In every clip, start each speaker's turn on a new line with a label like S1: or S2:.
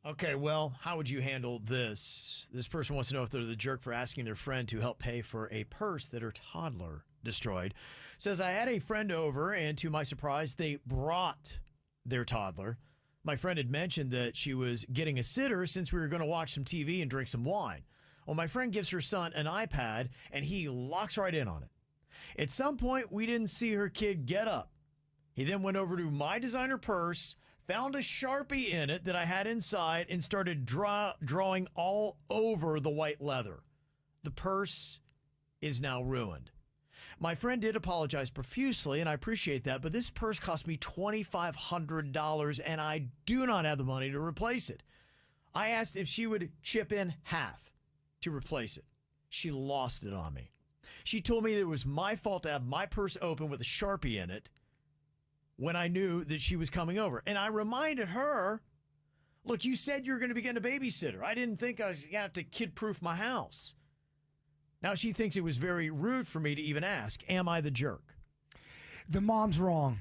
S1: Okay, well, how would you handle this? This person wants to know if they're the jerk for asking their friend to help pay for a purse that her toddler destroyed. Says, I had a friend over, and to my surprise, they brought their toddler. My friend had mentioned that she was getting a sitter since we were going to watch some TV and drink some wine. Well, my friend gives her son an iPad, and he locks right in on it. At some point, we didn't see her kid get up. He then went over to my designer purse, found a Sharpie in it that I had inside, and started drawing all over the white leather. The purse is now ruined. My friend did apologize profusely, and I appreciate that, but this purse cost me $2,500, and I do not have the money to replace it. I asked if she would chip in half to replace it. She lost it on me. She told me that it was my fault to have my purse open with a Sharpie in it when I knew that she was coming over. And I reminded her, look, you said you were going to be getting a babysitter. I didn't think I was going to have to kid-proof my house. Now she thinks it was very rude for me to even ask, am I the jerk?
S2: The mom's wrong.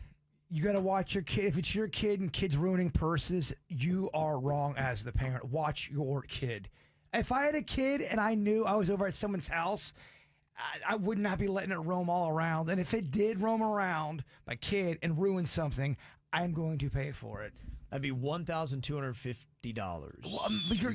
S2: You got to watch your kid. If it's your kid and kids ruining purses, you are wrong as the parent. Watch your kid. If I had a kid and I knew I was over at someone's house, I would not be letting it roam all around. And if it did roam around my kid and ruin something, I'm going to pay for it.
S1: That'd be $1,250.
S2: Well, but your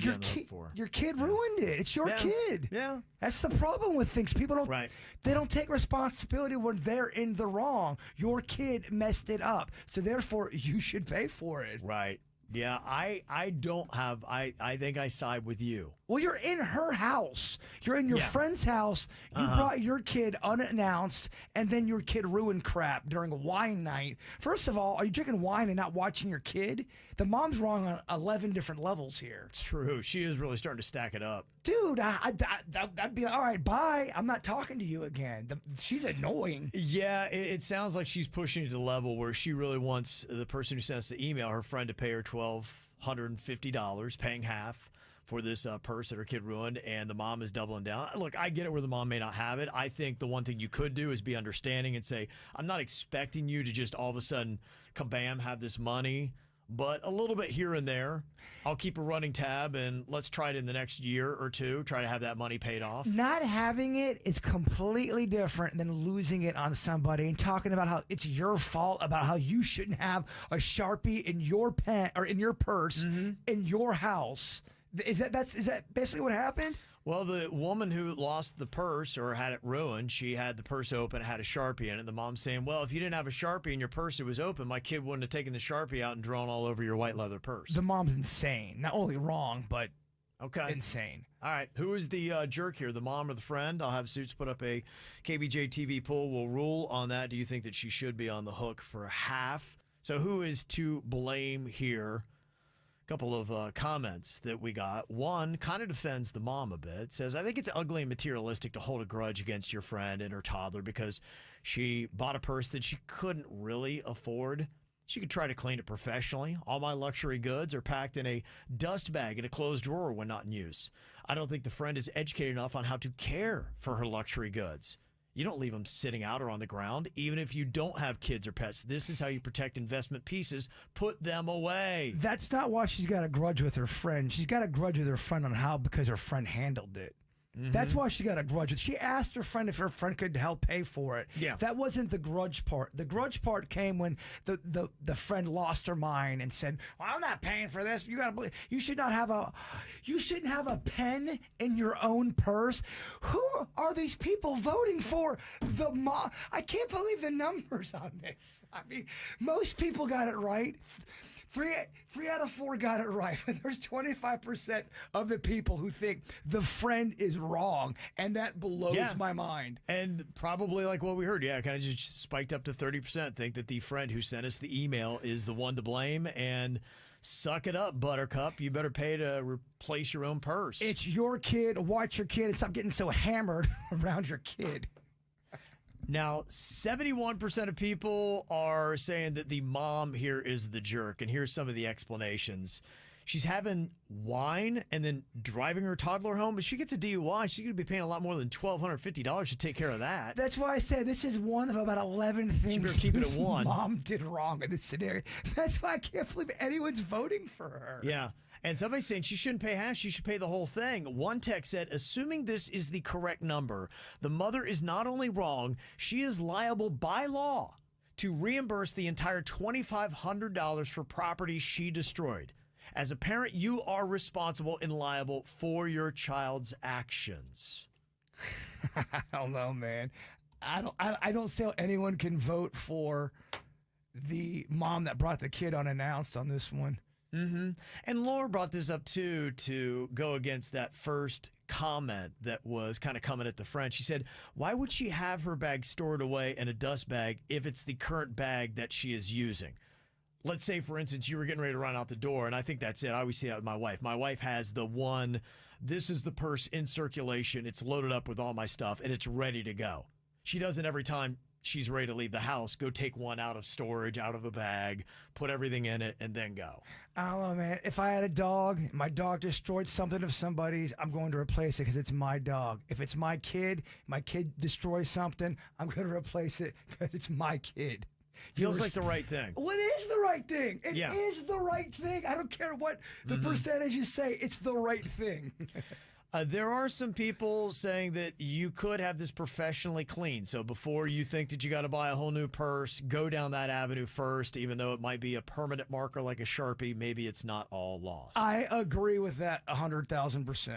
S2: kid ruined it. It's your kid.
S1: Yeah.
S2: That's the problem with things. People don't.
S1: Right.
S2: They don't take responsibility when they're in the wrong. Your kid messed it up, so therefore you should pay for it.
S1: Right. Yeah, I don't have, I think I side with you.
S2: Well, you're in her house. You're in your friend's house. You brought your kid unannounced, and then your kid ruined crap during a wine night. First of all, are you drinking wine and not watching your kid? The mom's wrong on 11 different levels here.
S1: It's true. She is really starting to stack it up.
S2: Dude, I'd be like, all right, bye. I'm not talking to you again. She's annoying.
S1: Yeah, it sounds like she's pushing it to the level where she really wants the person who sends the email, her friend, to pay her $1,250, paying half for this purse that her kid ruined, and the mom is doubling down. Look, I get it where the mom may not have it. I think the one thing you could do is be understanding and say, I'm not expecting you to just all of a sudden, kabam, have this money, but a little bit here and there. I'll keep a running tab, and let's try it in the next year or two, try to have that money paid off.
S2: Not having it is completely different than losing it on somebody and talking about how it's your fault, about how you shouldn't have a Sharpie in your pen or in your purse in your house. Is that basically what happened?
S1: Well, the woman who lost the purse or had it ruined, she had the purse open, it had a Sharpie in it. The mom's saying, well, if you didn't have a Sharpie in your purse, it was open, my kid wouldn't have taken the Sharpie out and drawn all over your white leather purse.
S2: The mom's insane. Not only wrong, but insane.
S1: All right. Who is the jerk here, the mom or the friend? I'll have Suits put up a KVJ TV poll. We'll rule on that. Do you think that she should be on the hook for half? So who is to blame here? Couple of comments that we got. One kind of defends the mom a bit. Says, I think it's ugly and materialistic to hold a grudge against your friend and her toddler because she bought a purse that she couldn't really afford. She could try to clean it professionally. All my luxury goods are packed in a dust bag in a closed drawer when not in use. I don't think the friend is educated enough on how to care for her luxury goods. You don't leave them sitting out or on the ground, even if you don't have kids or pets. This is how you protect investment pieces. Put them away.
S2: That's not why she's got a grudge with her friend. She's got a grudge with her friend on how because her friend handled it. That's why she got a grudge. She asked her friend if her friend could help pay for it.
S1: Yeah.
S2: That wasn't the grudge part. The grudge part came when the friend lost her mind and said, well, I'm not paying for this. You gotta believe you shouldn't have a pen in your own purse. Who are these people voting for? I can't believe the numbers on this. I mean, most people got it right. Three out of four got it right. There's 25% of the people who think the friend is wrong, and that blows my mind.
S1: And probably like what we heard, kind of just spiked up to 30%. Think that the friend who sent us the email is the one to blame, and suck it up, Buttercup. You better pay to replace your own purse.
S2: It's your kid. Watch your kid and stop getting so hammered around your kid.
S1: Now, 71% of people are saying that the mom here is the jerk, and here's some of the explanations. She's having wine and then driving her toddler home. If she gets a DUI, she's going to be paying a lot more than $1,250 to take care of that.
S2: That's why I said this is one of about 11 things
S1: keep it at
S2: this
S1: one.
S2: mom did wrong in this scenario. That's why I can't believe anyone's voting for her.
S1: Yeah. And somebody's saying she shouldn't pay half, she should pay the whole thing. One text said, assuming this is the correct number, the mother is not only wrong, she is liable by law to reimburse the entire $2,500 for property she destroyed. As a parent, you are responsible and liable for your child's actions.
S2: I don't know, man. I don't see how anyone can vote for the mom that brought the kid unannounced on this one.
S1: Mm-hmm. And Laura brought this up, too, to go against that first comment that was kind of coming at the friend. She said, why would she have her bag stored away in a dust bag if it's the current bag that she is using? Let's say, for instance, you were getting ready to run out the door, and I think that's it. I always see that with my wife. My wife has the one, this is the purse in circulation. It's loaded up with all my stuff, and it's ready to go. She doesn't every time she's ready to leave the house, go take one out of storage, out of a bag, put everything in it, and then go.
S2: I don't know, man. If I had a dog, my dog destroyed something of somebody's, I'm going to replace it because it's my dog. If it's my kid destroys something, I'm going to replace it because it's my kid.
S1: Feels like the right thing.
S2: Well, it is the right thing. It
S1: Yeah.
S2: is the right thing. I don't care what the percentages say. It's the right thing.
S1: There are some people saying that you could have this professionally cleaned. So before you think that you got to buy a whole new purse, go down that avenue first, even though it might be a permanent marker like a Sharpie. Maybe it's not all lost.
S2: I agree with that 100,000%.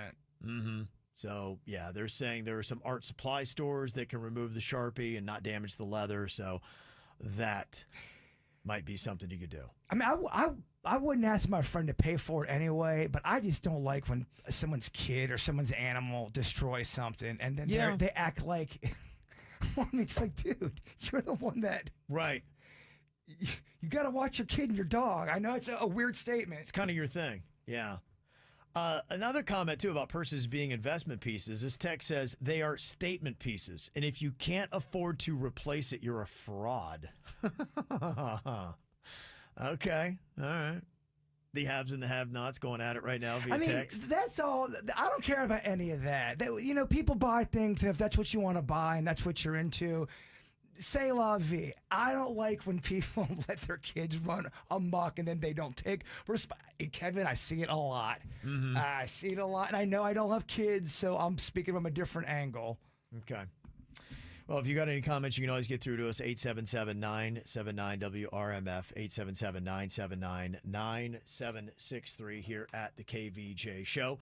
S1: Mm-hmm. So, yeah, they're saying there are some art supply stores that can remove the Sharpie and not damage the leather. So that might be something you could do.
S2: I mean, I wouldn't ask my friend to pay for it anyway, but I just don't like when someone's kid or someone's animal destroys something and then they act like, well, I mean, it's like, dude, you're the one that,
S1: right?
S2: You got to watch your kid and your dog. I know it's a weird statement.
S1: It's kind of your thing. Yeah. Another comment, too, about purses being investment pieces. This text says they are statement pieces. And if you can't afford to replace it, you're a fraud. Okay. All right. The haves and the have-nots going at it right now via text.
S2: That's all. I don't care about any of that. People buy things, and if that's what you want to buy and that's what you're into, say la vie. I don't like when people let their kids run amok and then they don't take Kevin, I see it a lot.
S1: Mm-hmm.
S2: I see it a lot, and I know I don't have kids, so I'm speaking from a different angle.
S1: Okay. Well, if you got any comments, you can always get through to us, 877-979-WRMF, 877-979-9763 here at the KVJ Show.